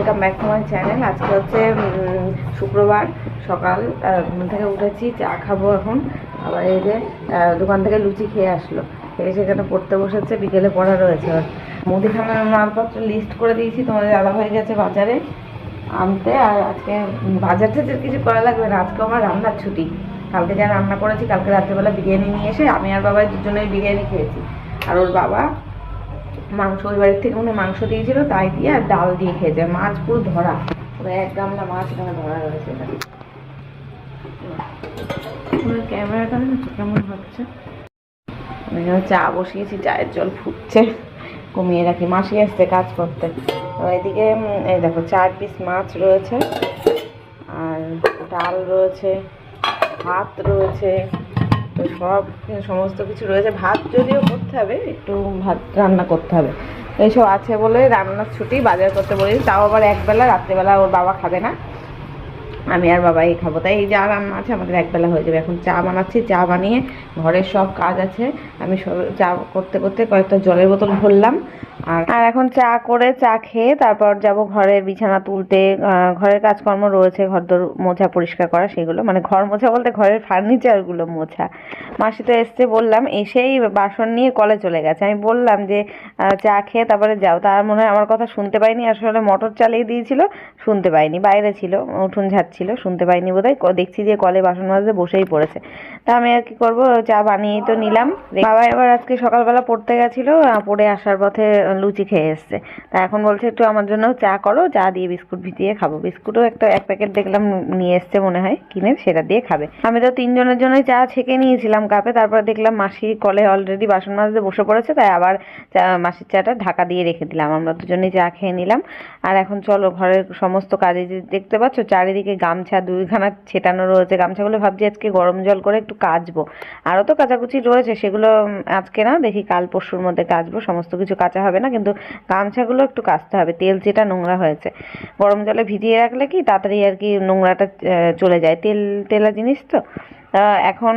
Welcome back to my channel. আজকে হচ্ছে শুক্রবার সকাল, ঘুম থেকে উঠেছি, চা খাবো এখন। আবার এই যে দোকান থেকে লুচি খেয়ে আসলো, খেয়ে সেখানে পড়তে বসেছে, বিকেলে পড়া রয়েছে। মুদিখানার মালপত্র লিস্ট করে দিয়েছি, তোমাদের দাদা হয়ে গেছে বাজারে আনতে। আর আজকে বাজার থেকে কিছু করা লাগবে না, আজকে আমার রান্নার ছুটি। কালকে যা রান্না করেছি, কালকে রাত্রেবেলা বিরিয়ানি নিয়ে এসে আমি আর বাবা দুজনেই বিরিয়ানি খেয়েছি। আর ওর বাবা মাংস ওই বাড়ির থেকে উনি মাংস দিয়েছিল, তাই দিয়ে আর ডাল দিয়ে খেয়েছে। মাছ পুরো ধরা, পুরো এক গামলা মাছ এখানে ধরা রয়েছে। ক্যামেরাটা কেমন হচ্ছে। আমি চা বসিয়েছি, চায়ের জল ফুটছে, কমিয়ে রাখি। মাসি আসছে কাজ করতে। এদিকে এই দেখো 4 পিস মাছ রয়েছে, আর ডাল রয়েছে, ভাত রয়েছে, তো সমস্ত কিছু রয়েছে। ভাত যদিও করতে হবে, একটু ভাত রান্না করতে হবে, এইসব আছে বলে রান্নার ছুটি। বাজার করতে বলেছি, তাও আবার একবেলা, রাত্রেবেলা ওর বাবা খাবে না, আমি আর বাবাই খাবো। তাই এই যা রান্না আছে আমাদের একবেলা হয়ে যাবে। এখন চা বানাচ্ছি, চা বানিয়ে ঘরের সব কাজ আছে, আমি সব চা করতে করতে কয়েকটা জলের বোতল ভরলাম। আর এখন চা করে, চা খেয়ে তারপর যাব ঘরের বিছানা তুলতে। ঘরের কাজকর্ম রয়েছে, ঘরদোর মোছা পরিষ্কার করা, সেগুলো মানে ঘর মোছা বলতে ঘরের ফার্নিচারগুলো মোছা। মাসি তো এসছে বললাম, এসেই বাসন নিয়ে কলে চলে গেছে। আমি বললাম যে চা খেয়ে তারপরে যাও, তার মনে হয় আমার কথা শুনতে পাইনি। আসলে মোটর চালিয়ে দিয়েছিল, শুনতে পাইনি, বাইরে ছিল, উঠোন ঝাড়ছিল, শুনতে পাইনি বোধহয়। দেখছি যে কলে বাসন মাজতে বসেই পড়েছে। তা আমি আর কি করবো, চা বানিয়েই তো নিলাম। বাবা এবার আজকে সকালবেলা পড়তে গেছিলো, পড়ে আসার পথে লুচি খেয়ে এসছে। তা এখন বলছে একটু আমার জন্য চা করো, চা দিয়ে বিস্কুট ভিজিয়ে খাবো। বিস্কুটও এক প্যাকেট দেখলাম নিয়ে এসছে মনে হয় কিনে, সেটা দিয়ে খাবে। আমি তো 3 জনের জন্যই চা ছেঁকে নিয়েছিলাম কাপে, তারপর দেখলাম মাসি কলে অলরেডি বাসন মাজতে বসে পড়েছে, তাই আবার মাসির চাটা ঢাকা দিয়ে রেখে দিলাম। আমরা দুজনেই চা খেয়ে নিলাম। আর এখন চলো ঘরের সমস্ত কাজে, দেখতে পাচ্ছ চারিদিকে গামছা 2খানা ছেটানো রয়েছে। গামছাগুলো ভাবছি আজকে গরম জল করে একটু কাচবো। আরও তো কাচাকুচি রয়েছে, সেগুলো আজকে না, দেখি কাল পরশুর মধ্যে কাচবো। সমস্ত কিছু কাচা হবে না, কিন্তু গামছাগুলো একটু কাচতে হবে। তেল যেটা নোংরা হয়েছে, গরম জলে ভিজিয়ে রাখলে কি তাড়াতাড়ি আর কি নোংরাটা চলে যায়, তেলা জিনিস তো। এখন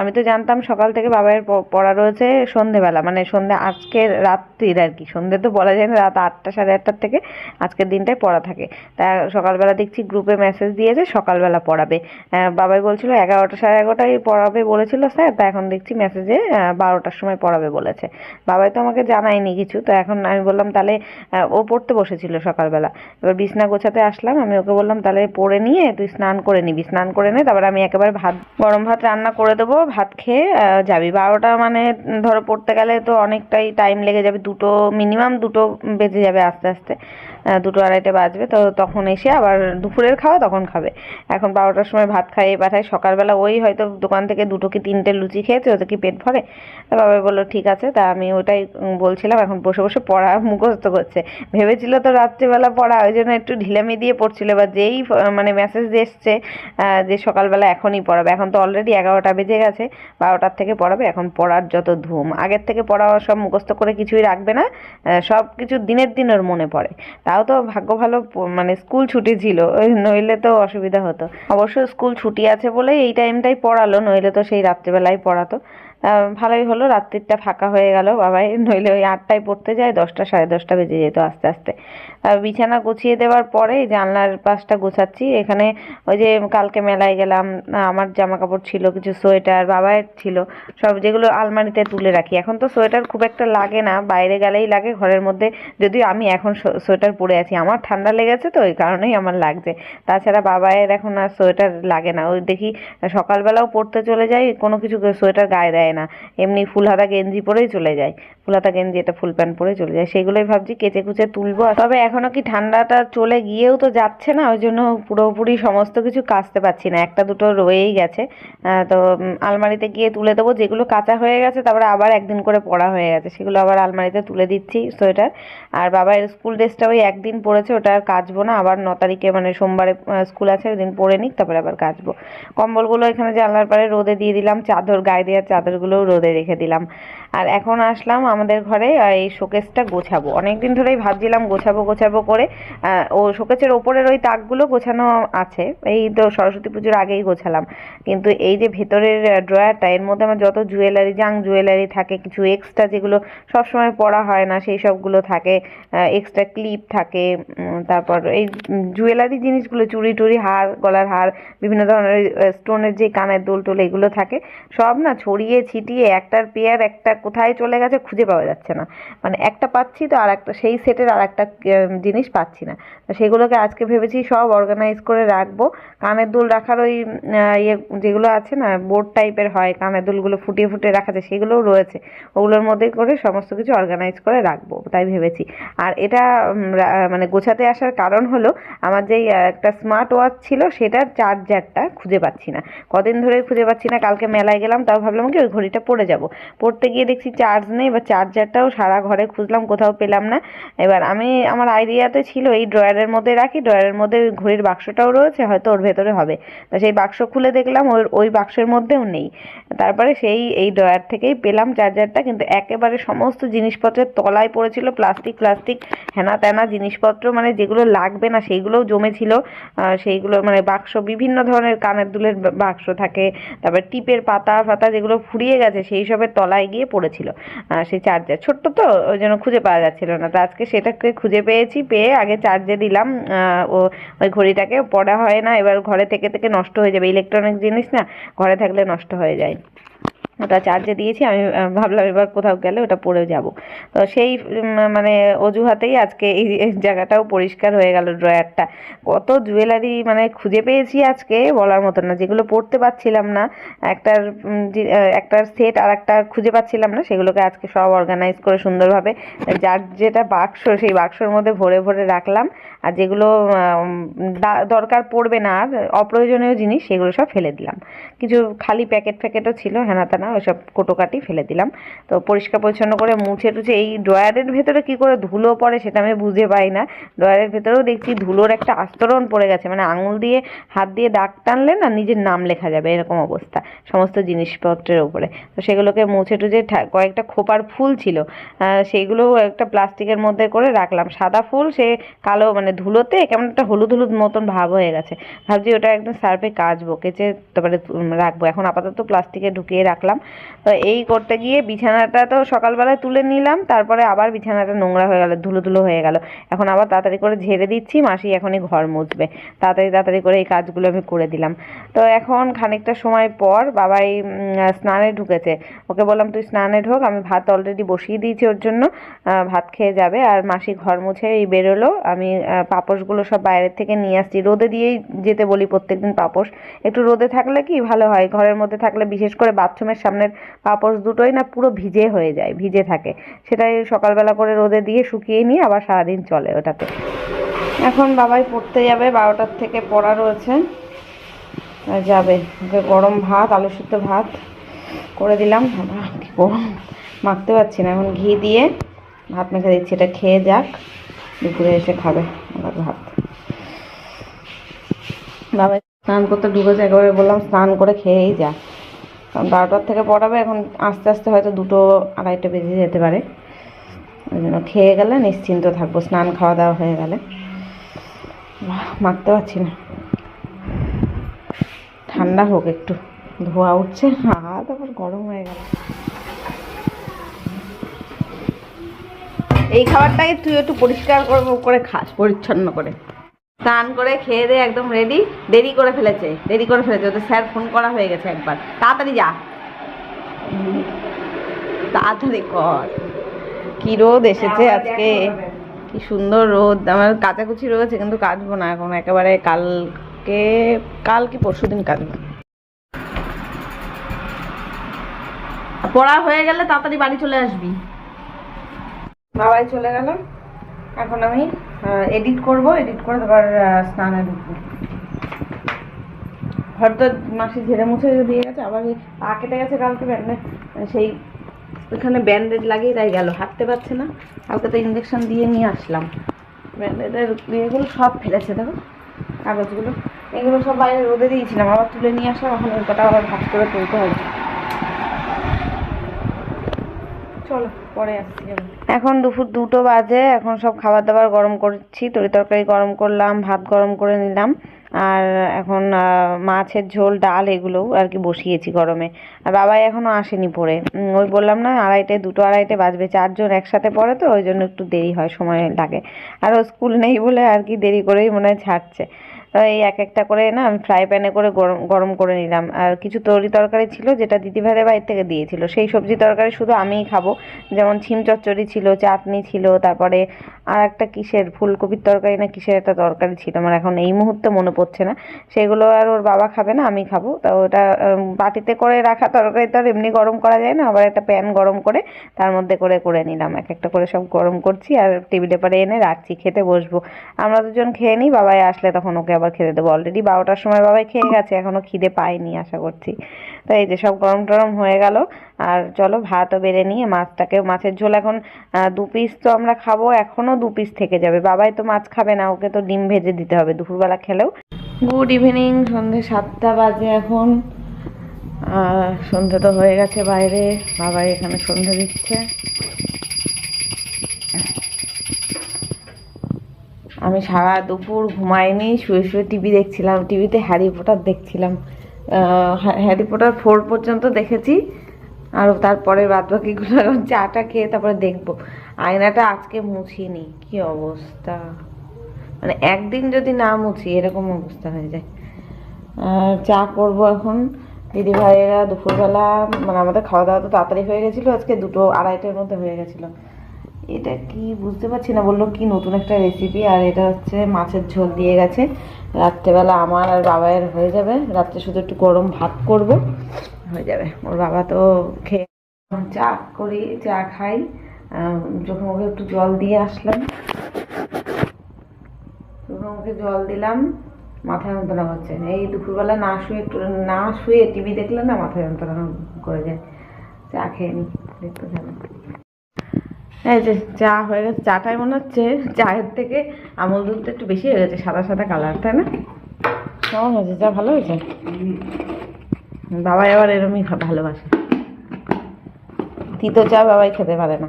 আমি তো জানতাম সকাল থেকে বাবার পড়া রয়েছে সন্ধেবেলা, মানে সন্ধে আজকের রাত্রির আর কি, সন্ধে তো বলা যায় না, রাত 8টা সাড়ে 8টার থেকে আজকের দিনটায় পড়া থাকে। তা সকালবেলা দেখছি গ্রুপে মেসেজ দিয়েছে সকালবেলা পড়াবে। বাবাই বলছিল 11টা সাড়ে 11টায় পড়াবে বলেছিল স্যার, তা এখন দেখছি মেসেজে 12টার সময় পড়াবে বলেছে। বাবাই তো আমাকে জানায়নি কিছু। তো এখন আমি বললাম তাহলে, ও পড়তে বসেছিল সকালবেলা, এবার বিছনা গোছাতে আসলাম, আমি ওকে বললাম তাহলে পড়ে নিয়ে তুই স্নান করে নিবি, স্নান করে নে, তারপর আমি একেবারে গরম ভাত রান্না করে দেবো, ভাত খেয়ে যাবি। 12টা মানে ধরো পড়তে গেলে তো অনেকটাই টাইম লেগে যাবে, মিনিমাম 2টো বেজে যাবে, আস্তে আস্তে 2টো আড়াইটে বাজবে। তো তখন এসে আবার দুপুরের খাওয়া তখন খাবে। এখন 12টার সময় ভাত খাইয়ে পাঠায়। সকালবেলা ওই হয়তো দোকান থেকে 2টো কি 3টে লুচি খেয়েছে, ওতে কি পেট ভরে? তা বাবা বললো ঠিক আছে। তা আমি ওটাই বলছিলাম, এখন বসে বসে পড়া মুখস্থ করছে। ভেবেছিল তো রাত্রিবেলা পড়া, ওই জন্য একটু ঢিলামি দিয়ে পড়ছিল। এবার যেই মানে মেসেজ এসছে যে সকালবেলা এখনই পড়াবে, এখন তো অলরেডি 11টা বেজে গেছে, 12টার থেকে পড়াবে। এখন পড়ার যত ধুম, আগের থেকে পড়া সব মুখস্থ করে কিছুই রাখবে না, সব কিছু দিনের দিন ওর মনে পড়ে। তাও তো ভাগ্য ভালো মানে স্কুল ছুটি ছিল, নইলে তো অসুবিধা হতো। অবশ্য স্কুল ছুটি আছে বলেই এই টাইমটাই পড়ালো, নইলে তো সেই রাত্রিবেলায় পড়াতো। ভালোই হলো, রাত্রিটা ফাঁকা হয়ে গেল বাবাই, নইলে ওই 8টায় পড়তে যায়, 10টা সাড়ে 10টা বেজে যেত আস্তে আস্তে। বিছানা গুছিয়ে দেওয়ার পরে জানলার পাশটা গোছাচ্ছি। এখানে ওই যে কালকে মেলায় গেলাম, আমার জামা কাপড় ছিল, কিছু সোয়েটার বাবায়ের ছিল, সব যেগুলো আলমারিতে তুলে রাখি। এখন তো সোয়েটার খুব একটা লাগে না, বাইরে গেলেই লাগে, ঘরের মধ্যে যদিও আমি এখন সোয়েটার পরে আছি, আমার ঠান্ডা লেগেছে তো ওই কারণেই আমার লাগছে। তাছাড়া বাবায়ের এখন আর সোয়েটার লাগে না। ওই দেখি সকালবেলাও পড়তে চলে যায়, কোনো কিছু সোয়েটার গায়ে দেয় না, এমনি ফুল হাতা গেঞ্জি পরেই চলে যায়, ফুল হাতা গেঞ্জি এটা ফুল প্যান্ট পরে চলে যায়। সেগুলোই ভাবছি কেচে কুচে তুলবো। তবে এখনো কি ঠান্ডাটা চলে গিয়েও তো যাচ্ছে না, ওই জন্য পুরোপুরি সমস্ত কিছু কাচতে পারছি না, একটা দুটো রয়েই গেছে। তো আলমারিতে গিয়ে তুলে দেবো, যেগুলো কাঁচা হয়ে গেছে তারপরে আবার একদিন করে পরা হয়ে গেছে, সেগুলো আবার আলমারিতে তুলে দিচ্ছি সোয়েটার। আর বাবার স্কুল ড্রেসটা ওই একদিন পরেছে, ওটা আর কাচবো না, আবার 9 তারিখে মানে সোমবারে স্কুল আছে, ওই দিন পরে নিক, তারপরে আবার কাচবো। কম্বলগুলো এখানে জানলার পাড়ে রোদে দিয়ে দিলাম, চাদর গায়ে দেওয়ার চাদরগুলোও রোদে রেখে দিলাম। আর এখন আসলাম আমাদের ঘরে এই শোকেসটা গোছাবো। অনেকদিন ধরেই ভাবছিলাম গোছাবো গোছাবো করে। ও শোকেসের ওপরের ওই তাকগুলো গোছানো আছে, এই তো সরস্বতী পুজোর আগেই গোছালাম। কিন্তু এই যে ভেতরের ড্রয়ারটা, এর মধ্যে আমার যত জুয়েলারি, জাং জুয়েলারি থাকে, কিছু এক্সট্রা যেগুলো সবসময় পরা হয় না সেই সবগুলো থাকে, এক্সট্রা ক্লিপ থাকে, তারপর এই জুয়েলারি জিনিসগুলো, চুড়ি টুড়ি, হার, গলার হার, বিভিন্ন ধরনের স্টোনের যে কানের দুল টুল এগুলো থাকে, সব না ছড়িয়ে ছিটিয়ে একটার পেয়ার একটা কোথায় চলে গেছে খুঁজে পাওয়া যাচ্ছে না। মানে একটা পাচ্ছি তো আর একটা সেই সেটের আর একটা জিনিস পাচ্ছি না। তো সেগুলোকে আজকে ভেবেছি সব অর্গানাইজ করে রাখবো। কানের দুল রাখার ওই ইয়ে যেগুলো আছে না, বোর্ড টাইপের হয়, কানের দুলগুলো ফুটিয়ে ফুটিয়ে রাখা যায়, সেগুলোও রয়েছে। ওগুলোর মধ্যে করে সমস্ত কিছু অর্গানাইজ করে রাখবো তাই ভেবেছি। আর এটা মানে গোছাতে আসার কারণ হলো আমার যেই একটা স্মার্ট ওয়াচ ছিল সেটার চার্জারটা খুঁজে পাচ্ছি না, কদিন ধরে খুঁজে পাচ্ছি না। কালকে মেলায় গেলাম, তাও ভাবলাম কি ওই ঘড়িটা পরে যাব, পড়তে গিয়ে দেখছি চার্জ নেই, বা চার্জারটাও সারা ঘরে খুঁজলাম কোথাও পেলাম না। এবার আমি আমার আইডিয়াতে ছিল এই ড্রয়ারের মধ্যে রাখি, ড্রয়ারের মধ্যে ওই ঘড়ির বাক্সটাও রয়েছে, হয়তো ওর ভেতরে হবে। তা সেই বাক্স খুলে দেখলাম ওই বাক্সের মধ্যেও নেই। তারপরে এই ড্রয়ার থেকেই পেলাম চার্জারটা, কিন্তু একেবারে সমস্ত জিনিসপত্রের তলায় পড়েছিল প্লাস্টিক প্লাস্টিক হেনা তেনা জিনিসপত্র, মানে যেগুলো লাগবে না সেইগুলোও জমেছিল। সেইগুলো মানে বাক্স, বিভিন্ন ধরনের কানের দুলের বাক্স থাকে, তারপর টিপের পাতা ফাতা যেগুলো ফুরিয়ে গেছে সেই সবের তলায় গিয়ে পড়েছিল সেই চার্জার। ছোট্ট তো ওই জন্য খুঁজে পাওয়া যাচ্ছিল না। তো আজকে সেটাকে খুঁজে পেয়েছি, পেয়ে আগে চার্জে দিলাম। ওই ঘড়িটাকে পড়া হয় না, এবার ঘরে থেকে থেকে নষ্ট হয়ে যাবে, ইলেকট্রনিক জিনিস না, ঘরে থাকলে নষ্ট হয়ে যায়। ওটা চার্জে দিয়েছি, আমি ভাবলাম এবার কোথাও গেলে ওটা পরে যাব। তো সেই মানে অজুহাতেই আজকে এই জায়গাটাও পরিষ্কার হয়ে গেল, ড্রয়ারটা। কত জুয়েলারি মানে খুঁজে পেয়েছি আজকে বলার মতো না, যেগুলো পরতে পারছিলাম না, একটার সেট আর একটা খুঁজে পাচ্ছিলাম না, সেগুলোকে আজকে সব অর্গানাইজ করে সুন্দরভাবে যার যেটা বাক্স সেই বাক্সর মধ্যে ভরে ভরে রাখলাম। আর যেগুলো দরকার পড়বে না আর অপ্রয়োজনীয় জিনিস, সেগুলো সব ফেলে দিলাম। কিছু খালি প্যাকেট ফ্যাকেটও ছিল হেনা তেনা, ওইসব কোটোকাটি ফেলে দিলাম। তো পরিষ্কার পরিচ্ছন্ন করে মুছে টুছে, এই ড্রয়ারের ভেতরে কি করে ধুলো পড়ে সেটা আমি বুঝে পাই না। ড্রয়ারের ভেতরেও দেখছি ধুলোর একটা আস্তরণ পড়ে গেছে, মানে আঙুল দিয়ে হাত দিয়ে দাগ টানলে না নিজের নাম লেখা যাবে এরকম অবস্থা সমস্ত জিনিসপত্রের উপরে। তো সেগুলোকে মুছে টুছে, কয়েকটা খোপার ফুল ছিল সেইগুলো একটা প্লাস্টিকের মধ্যে করে রাখলাম। সাদা ফুল, সে কালো মানে ধুলোতে কেমন একটা হলুদ হলুদ মতন ভাব হয়ে গেছে। ভাবছি ওটা একদম সার্ফে কাচবো, কেচে তারপরে রাখবো। এখন আপাতত প্লাস্টিকে ঢুকিয়ে রাখলাম। তো এই করতে গিয়ে বিছানাটা তো সকালবেলায় তুলে নিলাম, তারপরে আবার বিছানাটা নোংরা হয়ে গেল, ধুলো ধুলো হয়ে গেল। এখন আবার তাড়াতাড়ি করে ঝেড়ে দিচ্ছি, মাসি এখনই ঘর মুছবে। তাড়াতাড়ি তাড়াতাড়ি করে এই কাজগুলো আমি করে দিলাম। তো এখন খানিকটা সময় পর বাবাই স্নানে ঢুকেছে। ওকে বললাম তুই স্নানে ঢোক, আমি ভাত অলরেডি বসিয়ে দিয়েছি ওর জন্য, ভাত খেয়ে যাবে। আর মাসি ঘর মুছে এই বেরোলো। আমি পাপোশগুলো সব বাইরের থেকে নিয়ে আসছি, রোদে দিয়েই যেতে বলি প্রত্যেকদিন। পাপোশ একটু রোদে থাকলে কি ভালো হয়, ঘরের মধ্যে থাকলে বিশেষ করে বাথরুমের সামনের পাপোশ দুটোই না পুরো ভিজে হয়ে যায়, ভিজে থাকে। সেটাই সকালবেলা করে রোদে দিয়ে শুকিয়ে নিয়ে আবার সারাদিন চলে ওটাতে। এখন বাবাই পড়তে যাবে, 12টার থেকে পড়া রয়েছে, যাবে। ওকে গরম ভাত, আলু সিদ্ধ ভাত করে দিলাম। কি গরম, মাখতে পারছি না, এখন ঘি দিয়ে ভাত মেখে দিচ্ছি, এটা খেয়ে যাক, দুপুরে এসে খাবে আমার ভাত। বাবা স্নান করতে ঢুকেছে, একেবারে বললাম স্নান করে খেয়েই যা, কারণ 12টার থেকে পড়াবে। এখন আস্তে আস্তে হয়তো 2টো 2:30 বেজে যেতে পারে, ওই জন্য খেয়ে গেলে নিশ্চিন্ত থাকবো, স্নান খাওয়া দাওয়া হয়ে গেলে। মাখতে পারছি না, ঠান্ডা হোক একটু, ধোয়া উঠছে, হাত আবার গরম হয়ে গেল। এই খাবারটাকে তুই একটু পরিষ্কার করে খাস, পরিচ্ছন্ন করে। স্নান করে খেয়ে দিয়ে একদম রেডি, দেরি করে ফেলেছে ওদের স্যার ফোন করা হয়ে গেছে একবার। তাড়াতাড়ি যা, তাড়াতাড়ি কর। কি রোদ এসেছে আজকে, কি সুন্দর রোদ। আমার কাচাকুচি রয়েছে কিন্তু কাচবো না এখন, একেবারে কাল কি পরশুদিন কাচবো। পড়া হয়ে গেলে তাড়াতাড়ি বাড়ি চলে আসবি। বাবাই চলে গেল, এখন আমি এডিট করব, এডিট করে তারপর স্নানে ঢুকবো। হয়তো মাসি ঝেড়ে মুছে দিয়ে গেছে, আবার পা কেটে গেছে কালকে, সেই ওইখানে ব্যান্ডেড লাগিয়ে তাই গেল, হাঁটতে পারছে না। কালকে তো ইঞ্জেকশন দিয়ে নিয়ে আসলাম, ব্যান্ডেডের ইয়েগুলো সব ফেলেছে, দেখো কাগজগুলো, এগুলো সব বাইরে রোদে দিয়েছিলাম, আবার তুলে নিয়ে আসলাম। এখন ওই কটা আবার ভাত করে তুলতে হবে। চলো পরে আসছি। এখন দুপুর 2টো বাজে, এখন সব খাবার দাবার গরম করছি, তরি তরকারি গরম করলাম, ভাত গরম করে নিলাম, আর এখন মাছের ঝোল ডাল এগুলোও আর কি বসিয়েছি গরমে। আর বাবাই এখনো আসেনি পড়ে, ওই বললাম না 2:30 বাজবে, 4জন একসাথে পড়ে তো ওই জন্য একটু দেরি হয়, সময় লাগে। আর ও স্কুল নেই বলে আর কি দেরি করেই মনে হয় ছাড়ছে। তো এই এক একটা করে না আমি ফ্রাই প্যানে করে গরম গরম করে নিলাম। আর কিছু তরকারি ছিল যেটা দিদিভাইদের বাড়ি থেকে দিয়েছিল, সেই সবজি তরকারি শুধু আমিই খাবো। যেমন শিম চচ্চড়ি ছিল, চাটনি ছিল, তারপরে আর একটা কিসের ফুলকপির তরকারি না কিসের একটা তরকারি ছিল, আমার এখন এই মুহূর্তে মনে পড়ছে না। সেগুলো আর ওর বাবা খাবে না, আমি খাবো। তা ওটা বাটিতে করে রাখা তরকারি তো আর এমনি গরম করা যায় না, আবার একটা প্যান গরম করে তার মধ্যে করে করে নিলাম, এক একটা করে সব গরম করছি আর টেবিলে পরে এনে রাখছি, খেতে বসবো। আমরা দুজন খেয়ে নিই, বাবাই আসলে তখন ওকে আবার খেতে দেবো। অলরেডি 12টার সময় বাবাই খেয়ে গেছে, এখনো খিদে পায়নি আশা করছি। তো এই যে সব গরম টরম হয়ে গেল। আর চলো ভাতও বেড়ে নিয়ে মাছের ঝোল এখন 2 পিস তো আমরা খাবো, এখনো 2 পিস থেকে যাবে। বাবাই তো মাছ খাবে না, ওকে তো ডিম ভেজে দিতে হবে দুপুরবেলা খেলেও। গুড ইভিনিং, সন্ধ্যে 7টা বাজে এখন। সন্ধ্যে তো হয়ে গেছে বাইরে, বাবাই এখানে সন্ধ্যে দিচ্ছে। আমি সারা দুপুর ঘুমাইনি, শুয়ে শুয়ে টিভি দেখছিলাম, টিভিতে হ্যারি পটার দেখছিলাম। হ্যারি পটার 4 পর্যন্ত দেখেছি, আর তারপরে বাদবাকিগুলো এখন চাটা খেয়ে তারপরে দেখবো। আয়নাটা আজকে মুছিনি, কি অবস্থা, মানে একদিন যদি না মুছি এরকম অবস্থা হয়ে যায়। চা করবো এখন। দিদিভাইয়েরা দুপুরবেলা, মানে আমাদের খাওয়া দাওয়া তো তাড়াতাড়ি হয়ে গেছিলো, আজকে 2:30-2:30টার মধ্যে হয়ে গেছিলো। এটা কি বুঝতে পারছি না, বললো কি নতুন একটা রেসিপি, আর এটা হচ্ছে মাছের ঝোল দিয়ে গেছে। রাত্রেবেলা আমার আর বাবাইয়ের হয়ে যাবে, রাত্রে শুধু একটু গরম ভাত করব, হয়ে যাবে। ওর বাবা তো খেয়ে চা করি, চা খাই। যখন ওকে একটু জল দিয়ে আসলাম, যখন ওকে জল দিলাম, মাথায় যন্ত্রণা হচ্ছে। এই দুপুরবেলা না শুয়ে টিভি দেখলে না মাথায় যন্ত্রণা করে যায়। চা খেয়ে নি, দেখতে যাবে। এই যে চা হয়ে গেছে, চাটাই মনে হচ্ছে চায়ের থেকে আমল দুধটা একটু বেশি হয়ে গেছে, সাদা সাদা কালার, তাই না? কেমন হয়েছে চা? ভালো হয়েছে। বাবাই আবার এরমই ভালোবাসে, তিতো চা বাবাই খেতে পারে না।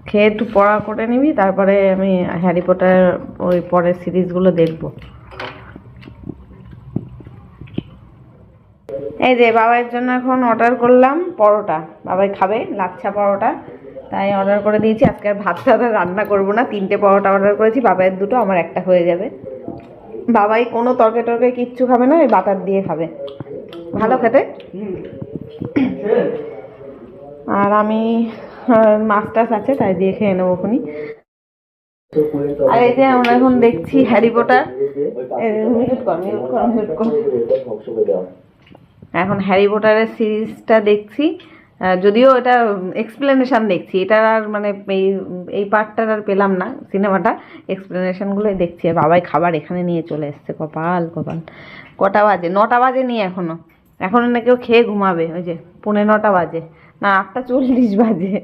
খেয়ে একটু পড়া করে নিবি, তারপরে আমি হ্যারি পটার ওই পরের সিরিজগুলো দেখবো। এই যে বাবাইয়ের জন্য এখন অর্ডার করলাম পরোটা, বাবাই খাবে লাচ্ছা পরোটা, তাই অর্ডার করে দিয়েছি। আজকে আর ভাত টাত রান্না করবো না, 3টে পরোটা অর্ডার করেছি, বাবাইয়ের 2টো, আমার একটা হয়ে যাবে। বাবাই কোনো তরকারি কিচ্ছু খাবে না, ওই বাটার দিয়ে খাবে, ভালো খেতে। আর আমি মাছ টাছ আছে তাই দিয়ে খেয়ে নেবো ওখানে। আর এই যে আমরা এখন দেখছি হ্যারি পটার, এখন হ্যারি পটারের সিরিজটা দেখছি। যদিও এটা এক্সপ্লেনেশন দেখছি, এটার আর মানে এই পার্টটার আর পেলাম না, সিনেমাটা এক্সপ্লেনেশনগুলোই দেখছি। আর বাবাই খাবার এখানে নিয়ে চলে এসছে, কপাল কপাল। কটা বাজে? 9টা বাজেনি এখনো না কেউ খেয়ে ঘুমাবে, ওই যে 9:45 বাজে, না 8:40 বাজে।